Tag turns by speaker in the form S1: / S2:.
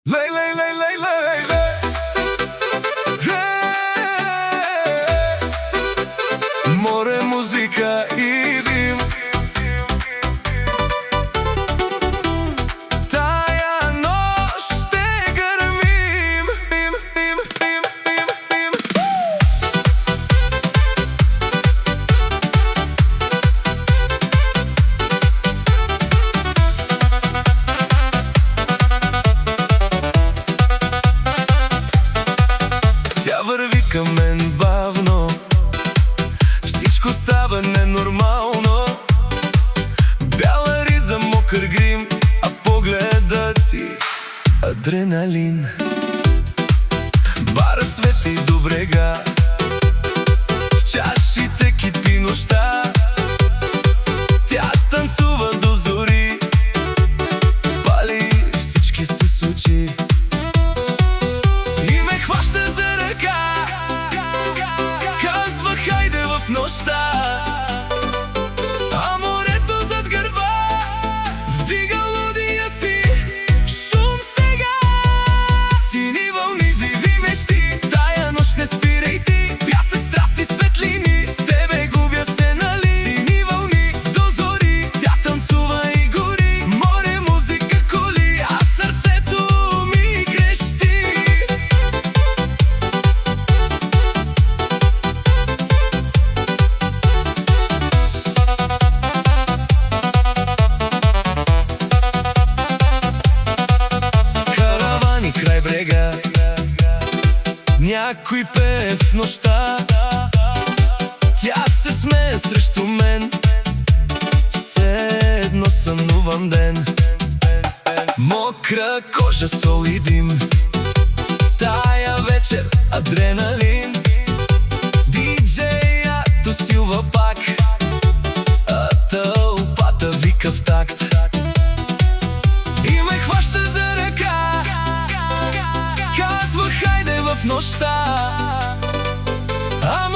S1: Lej, lej, lej, lej, lej, lej. Море, музика и дим. Тая нощ ще гърмим. Тя върви към мен бавно, всичко става ненормално. Бяла риза, мокър грим, а погледът ти адреналин. Барът свети до брега, в чашите кипи нощта. Тя танцува до зори, пали всички с очи и ме хваща за ръка. Казва хайде в нощта, а морето зад гърба вдига лудия си шум сега. Сини вълни, диви мечти, тая нощ не спирай ти. Пясък, страсти, светлини, с тебе губя се, нали? Сини вълни до зори, тя танцува и гори. Море, музика, коли, а сърцето ми крещи. Каравани край брега, някой пее в нощта. Тя се смее срещу мен, все едно сънувам ден. Мокра кожа, сол и дим, тая вечер адреналин. Диджеят усилва пак, а тълпата вика в такт и ме хваща за ръка. Казва хайде в нощта, а